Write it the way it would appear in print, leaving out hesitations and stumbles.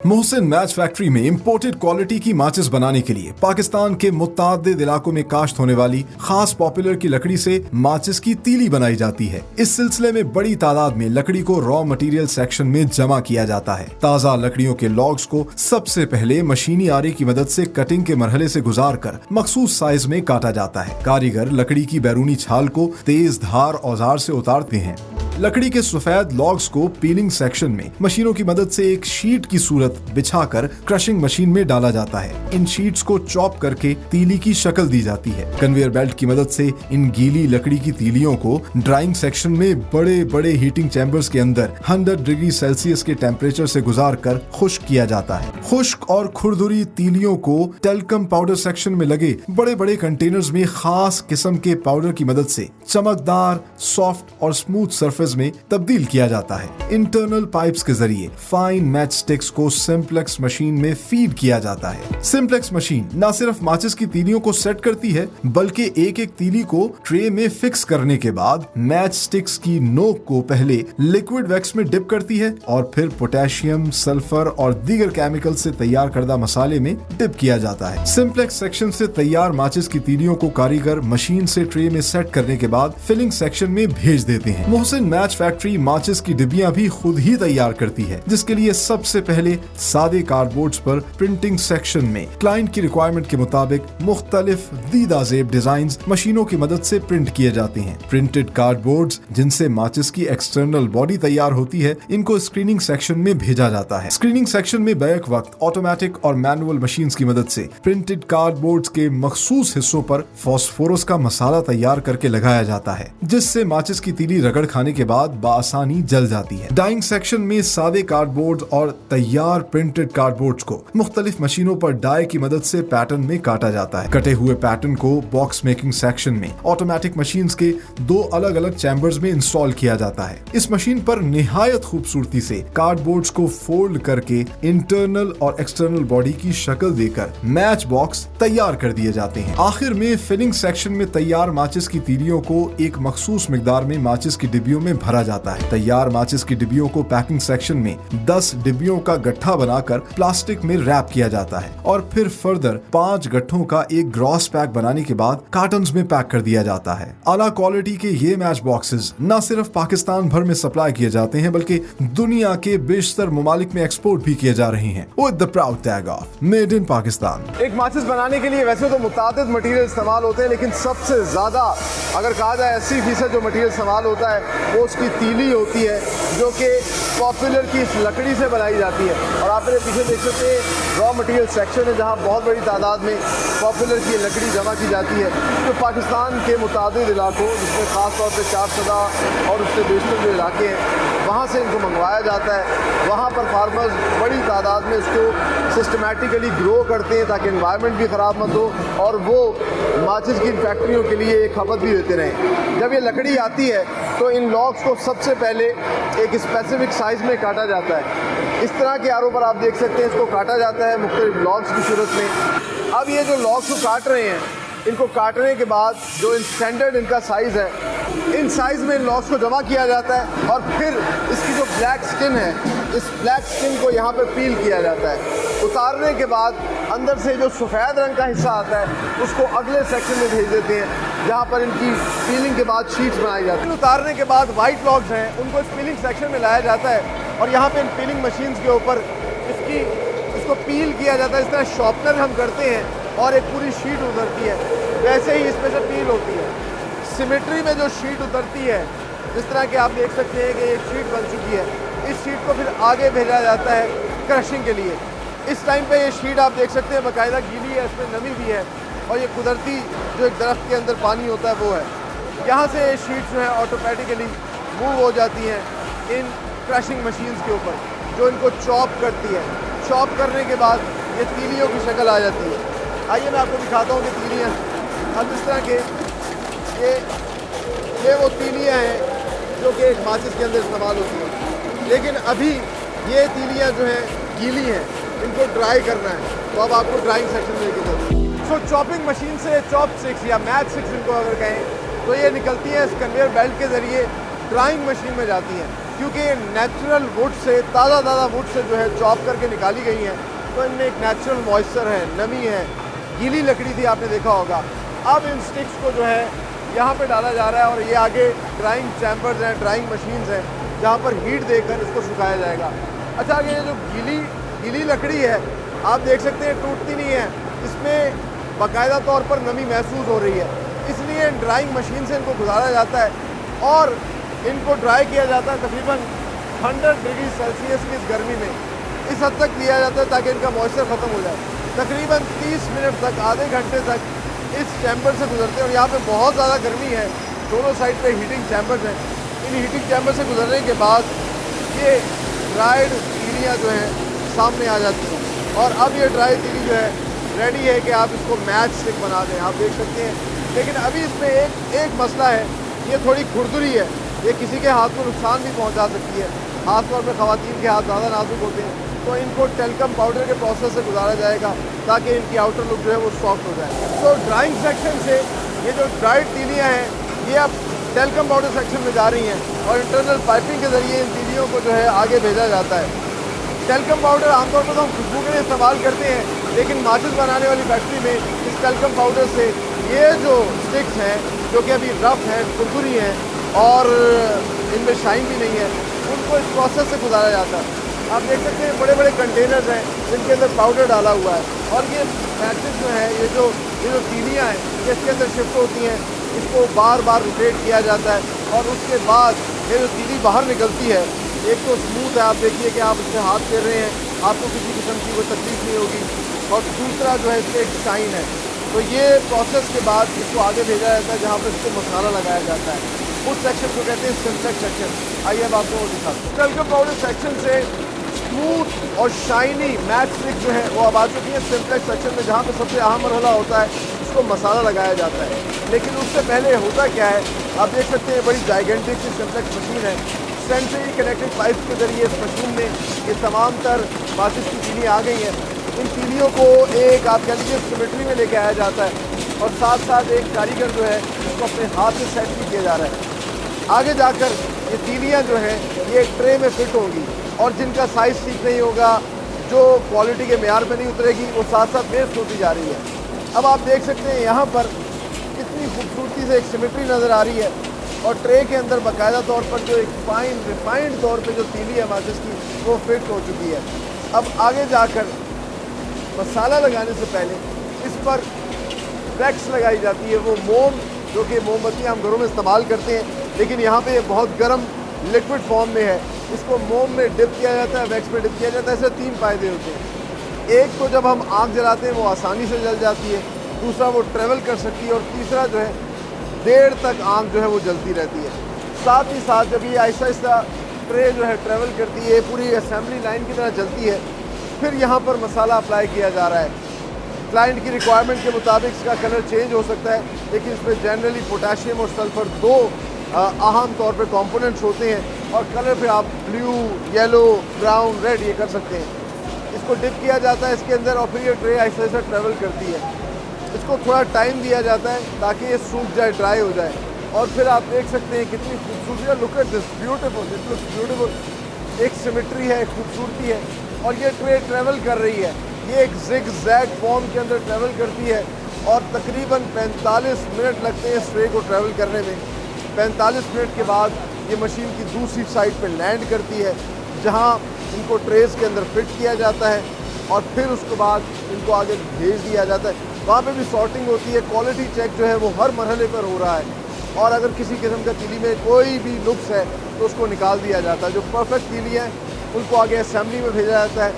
Mohsin match factory में imported quality की माचिस बनाने के लिए पाकिस्तान के मुत्तादिद इलाकों में काश्त होने वाली खास पॉपुलर की लकड़ी से माचिस की तीली बनाई जाती है। इस सिलसिले में बड़ी तादाद में लकड़ी को रॉ मटेरियल सेक्शन में जमा किया जाता है। ताज़ा लकड़ियों के लॉग्स को सबसे पहले मशीनी आरे की मदद से कटिंग के मरहले से गुजार कर मखसूस साइज में काटा जाता है। कारीगर लकड़ी की बैरूनी छाल को तेज धार औजार से उतारते हैं। लकड़ी के सफेद लॉग्स को पीलिंग सेक्शन में मशीनों की मदद से एक शीट की सूरत बिछाकर क्रशिंग मशीन में डाला जाता है। इन शीट्स को चॉप करके तीली की शक्ल दी जाती है। कन्वेयर बेल्ट की मदद से इन गीली लकड़ी की तीलियों को ड्राइंग सेक्शन में बड़े बड़े हीटिंग चैम्बर्स के अंदर 100 डिग्री सेल्सियस के टेम्परेचर से गुजार कर खुश्क किया जाता है। खुश्क और खुरदुरी तीलियों को टेल्कम पाउडर सेक्शन में लगे बड़े बड़े कंटेनर्स में खास किस्म के पाउडर की मदद से चमकदार, सॉफ्ट और स्मूथ सरफेस में तब्दील किया जाता है। इंटरनल पाइप्स के जरिए फाइन मैच स्टिक्स को सिंप्लेक्स मशीन में फीड किया जाता है। सिंप्लेक्स मशीन न सिर्फ माचिस की तीलियों को सेट करती है, बल्कि एक एक तीली को ट्रे में फिक्स करने के बाद मैच स्टिक्स की नोक को पहले लिक्विड वैक्स में डिप करती है और फिर पोटेशियम, सल्फर और दीगर केमिकल से तैयार करदा मसाले में डिप किया जाता है। सिंप्लेक्स सेक्शन से तैयार माचिस की तीलियों को कारीगर मशीन से ट्रे में सेट करने के बाद फिलिंग सेक्शन में भेज देते हैं। मोहसिन मैच फैक्ट्री माचिस की डिब्बियां भी खुद ही तैयार करती है, जिसके लिए सबसे पहले सादे कार्डबोर्ड्स पर प्रिंटिंग सेक्शन में क्लाइंट की रिक्वायरमेंट के मुताबिक मुख्तलिफ दीदा ज़ेब डिजाइन्स मशीनों की मदद से प्रिंट किए जाते हैं। प्रिंटेड कार्डबोर्ड्स जिनसे माचिस की एक्सटर्नल बॉडी तैयार होती है, इनको स्क्रीनिंग सेक्शन में भेजा जाता है। स्क्रीनिंग सेक्शन में बैक वक्त ऑटोमेटिक और मैनुअल मशीन्स की मदद से प्रिंटेड कार्डबोर्ड्स के मखसूस हिस्सों पर फास्फोरस का मसाला तैयार करके लगाया जाता है, जिससे माचिस की तीली रगड़ खाने के बाद बासानी जल जाती है। डाइंग सेक्शन में सादे कार्डबोर्ड और तैयार प्रिंटेड कार्डबोर्ड्स को मुख्तलिफ मशीनों पर डाई की मदद से पैटर्न में काटा जाता है। कटे हुए पैटर्न को बॉक्स मेकिंग सेक्शन में ऑटोमेटिक मशीन्स के दो अलग अलग चैम्बर्स में इंस्टॉल किया जाता है। इस मशीन पर निहायत खूबसूरती से कार्डबोर्ड्स को फोल्ड करके इंटरनल और एक्सटर्नल बॉडी की शक्ल देकर मैच बॉक्स तैयार कर दिए जाते हैं। आखिर में फिलिंग सेक्शन में तैयार माचिस की तीलियों को एक मखसूस मिकदार में माचिस की डिब्बियों में भरा जाता है। तैयार माचिस की डिब्बियों को पैकिंग सेक्शन में 10 डिब्बियों का गट्ठा बनाकर प्लास्टिक में रैप किया जाता है और फिर फर्दर 5 गट्ठों का एक ग्रॉस पैक बनाने के बाद कार्टन्स में पैक कर दिया जाता है। आला क्वालिटी के ये मैच बॉक्सेस न सिर्फ पाकिस्तान भर में सप्लाई किए जाते हैं, बल्कि दुनिया के बेशतर ममालिक में एक्सपोर्ट भी किए जा रहे हैं with the proud tag of made in Pakistan. एक माचिस बनाने के लिए वैसे तो मुतादिद मटेरियल इस्तेमाल होते हैं, लेकिन सबसे ज्यादा अगर कहा जाए 80% जो मटेरियल इस्तेमाल होता है वो उसकी तीली होती है, जो कि पॉपुलर की इस लकड़ी से बनाई जाती है। और आप मेरे पीछे देख सकते हैं रॉ मटेरियल सेक्शन है, जहाँ बहुत बड़ी तादाद में पॉपुलर की लकड़ी जमा की जाती है। तो पाकिस्तान के मुतादिद इलाकों, जिसमें ख़ास तौर पर चारसदा और उससे बेशतर जो इलाके हैं, वहाँ से इनको मंगवाया जाता है। वहाँ पर फार्मर्स बड़ी तादाद में इसको सिस्टमेटिकली ग्रो करते हैं ताकि एनवायरनमेंट भी ख़राब मत हो और वो माचिस की फैक्ट्रियों के लिए एक खपत भी देते रहें। जब ये लकड़ी आती है तो इन लॉग्स को सबसे पहले एक स्पेसिफिक साइज़ में काटा जाता है। इस तरह के आरों पर आप देख सकते हैं इसको काटा जाता है मुख्तलिफ लॉग्स की सूरत में। अब ये जो लॉग्स को काट रहे हैं, इनको काटने के बाद जो इन स्टैंडर्ड इनका साइज़ है, इन साइज़ में इन लॉग्स को जमा किया जाता है और फिर इसकी जो ब्लैक स्किन है, इस ब्लैक स्किन को यहाँ पर पील किया जाता है। उतारने के बाद अंदर से जो सफ़ेद रंग का हिस्सा आता है उसको अगले सेक्शन में भेज देते हैं, जहाँ पर इनकी पीलिंग के बाद शीट्स बनाई जाती हैं। उतारने के बाद वाइट लॉग्स हैं, उनको इस पीलिंग सेक्शन में लाया जाता है और यहाँ पे इन पीलिंग मशीन्स के ऊपर इसको पील किया जाता है। इस तरह शॉर्पनर हम करते हैं और एक पूरी शीट उतरती है, वैसे ही इसमें से पील होती है। सिमेट्री में जो शीट उतरती है, जिस तरह के आप देख सकते हैं कि एक शीट बन चुकी है, इस शीट को फिर आगे भेजा जाता है क्रशिंग के लिए। इस टाइम पे ये शीट आप देख सकते हैं बाकायदा गीली है, इसमें नमी भी है और ये कुदरती जो एक दरख्त के अंदर पानी होता है वो है। यहाँ से ये शीट जो है ऑटोमेटिकली मूव हो जाती हैं इन क्रशिंग मशीन्स के ऊपर, जो इनको चॉप करती है। चॉप करने के बाद ये तीलियों की शक्ल आ जाती है। आइए मैं आपको दिखाता हूँ कि तीलियाँ अब इस तरह के ये वो तीलियाँ हैं जो कि एक माचिस के अंदर इस्तेमाल होती हैं, लेकिन अभी ये तीलियाँ जो हैं गीली हैं, इनको ड्राई करना है। तो अब आपको ड्राइंग सेक्शन में लेके चलते हैं। सो चॉपिंग मशीन से चॉप स्टिक्स या मैच स्टिक्स इनको अगर कहें तो ये निकलती हैं इस कन्वेयर बेल्ट के ज़रिए ड्राइंग मशीन में जाती हैं। क्योंकि ये नेचुरल वुड से ताज़ा वुड से जो है चॉप करके निकाली गई हैं, तो इनमें एक नेचुरल मॉइस्चर है, नमी है। गीली लकड़ी थी, आपने देखा होगा। अब इन स्टिक्स को जो है यहाँ पे डाला जा रहा है और ये आगे ड्राइंग चैम्बर्स हैं, ड्राइंग मशीन्स हैं, जहाँ पर हीट देकर इसको सुखाया जाएगा। अच्छा, आगे ये जो गीली लकड़ी है, आप देख सकते हैं टूटती नहीं है, इसमें बाकायदा तौर पर नमी महसूस हो रही है, इसलिए ड्राइंग मशीन से इनको गुजारा जाता है और इनको ड्राई किया जाता है तकरीबन 100 डिग्री सेल्सियस की इस गर्मी में। इस हद तक किया जाता है ताकि इनका मॉइस्चर ख़त्म हो जाए। तकरीबन 30 मिनट तक, आधे घंटे तक इस चैम्बर से गुजरते हैं और यहाँ पे बहुत ज़्यादा गर्मी है। दोनों साइड पे हीटिंग चैम्बर्स हैं। इन हीटिंग चैम्बर से गुजरने के बाद ये ड्राइड तीलियाँ जो हैं सामने आ जाती हैं और अब ये ड्राई तीली जो है रेडी है कि आप इसको मैच स्टिक बना दें, आप देख सकते हैं। लेकिन अभी इसमें एक मसला है, ये थोड़ी खुरदुरी है, ये किसी के हाथ को नुकसान भी पहुंचा सकती है। खासतौर पर ख़वातीन के हाथ ज़्यादा नाजुक होते हैं, तो इनको टेल्कम पाउडर के प्रोसेस से गुजारा जाएगा ताकि इनकी आउटर लुक जो है वो सॉफ्ट हो जाए। तो ड्राइंग सेक्शन से ये जो ड्राइड तीलियाँ हैं ये अब टेल्कम पाउडर सेक्शन में जा रही हैं और इंटरनल पाइपिंग के ज़रिए इन तीलियों को जो है आगे भेजा जाता है। टेल्कम पाउडर आमतौर पर तो हम खुशबू के लिए इस्तेमाल करते हैं, लेकिन माचिस बनाने वाली फैक्ट्री में इस टेल्कम पाउडर से ये जो स्टिक्स हैं जो कि अभी रफ हैं, कुरकुरी हैं और इनमें शाइन भी नहीं है, उनको इस प्रोसेस से गुजारा जाता है। आप देख सकते हैं बड़े बड़े कंटेनर्स हैं जिनके अंदर पाउडर डाला हुआ है और ये मैचिस जो है ये जो तीलियाँ हैं ये इसके अंदर शिफ्ट होती हैं, इसको बार बार रोटेट किया जाता है और उसके बाद ये जो तीली बाहर निकलती है, एक तो स्मूथ है, आप देखिए कि आप इससे हाथ फेर रहे हैं, आपको किसी किस्म की कोई तकलीफ नहीं होगी, और दूसरा जो है इससे एक शाइन है। तो ये प्रोसेस के बाद इसको आगे भेजा जाता है जहाँ पर इसको मसाला लगाया जाता है। उस सेक्शन को कहते हैं सिंथेटिक सेक्शन। आइए अब आपको वो दिखाते हैं। टेल्कम पाउडर सेक्शन से स्मूथ और शाइनी मैट स्टिक जो है वो अब आ चुकी है सिंथेटिक सेक्शन में, जहाँ पर सबसे अहम मरहला होता है उसको मसाला लगाया जाता है। लेकिन उससे पहले होता क्या है, आप देख सकते हैं बड़ी जाइगेंटिक सी सिंथेटिक मशीन है। सेंट्रली कनेक्टेड पाइप के जरिए इस मशीन में ये तमाम तर माचिस की तीलियाँ आ गई हैं। इन तीलियों को एक आप कह लीजिए सिमेट्री में लेके आया जाता है और साथ साथ एक कारीगर जो है उसको अपने हाथ से सेट भी किया जा रहा है। आगे जाकर ये तीलियाँ जो हैं ये एक ट्रे में फिट होंगी और जिनका साइज़ ठीक नहीं होगा, जो क्वालिटी के मेयार पे नहीं उतरेगी, वो साथ साथ वेस्ट होती जा रही है। अब आप देख सकते हैं यहाँ पर कितनी खूबसूरती से एक सिमेट्री नज़र आ रही है और ट्रे के अंदर बाकायदा तौर पर जो एक फाइन रिफाइंड तौर पे जो तीली है माचिस की वो फिट हो चुकी है। अब आगे जाकर मसाला लगाने से पहले इस पर वैक्स लगाई जाती है, वो मोम जो कि मोमबत्तियाँ हम घरों में इस्तेमाल करते हैं, लेकिन यहाँ पे ये बहुत गर्म लिक्विड फॉर्म में है। इसको मोम में डिप किया जाता है, वैक्स में डिप किया जाता है। ऐसे 3 फ़ायदे होते हैं। एक तो जब हम आग जलाते हैं वो आसानी से जल जाती है, दूसरा वो ट्रेवल कर सकती है और तीसरा जो है देर तक आग जो है वो जलती रहती है। साथ ही साथ जब ये आहिस्ता आहिस्ता ट्रे जो है ट्रेवल करती है, पूरी असेंबली लाइन की तरह चलती है, फिर यहाँ पर मसाला अप्लाई किया जा रहा है। क्लाइंट की रिक्वायरमेंट के मुताबिक इसका कलर चेंज हो सकता है, लेकिन इसमें जनरली पोटाशियम और सल्फ़र 2 अहम तौर पे कंपोनेंट्स होते हैं और कलर पे आप ब्लू, येलो, ब्राउन, रेड ये कर सकते हैं। इसको डिप किया जाता है इसके अंदर और फिर ये ट्रे आहिस्ता आहिस्ता ट्रेवल करती है। इसको थोड़ा टाइम दिया जाता है ताकि ये सूख जाए, ड्राई हो जाए और फिर आप देख सकते हैं कितनी खूबसूरती। Look at this beautiful, it looks beautiful. एक सिमेट्री है, एक खूबसूरती है और ये ट्रे ट्रेवल कर रही है। ये एक जिग जैग फॉर्म के अंदर ट्रेवल करती है और तकरीबन 45 मिनट लगते हैं इस ट्रे को ट्रेवल करने में। 45 मिनट के बाद ये मशीन की दूसरी साइड पे लैंड करती है जहां इनको ट्रेस के अंदर फिट किया जाता है और फिर उसके बाद इनको आगे भेज दिया जाता है। वहाँ पे भी सॉर्टिंग होती है, क्वालिटी चेक जो है वो हर मरहले पर हो रहा है और अगर किसी किस्म का तीली में कोई भी नुक्स है तो उसको निकाल दिया जाता है। जो परफेक्ट तीली है उनको आगे असेंबली में भेजा जाता है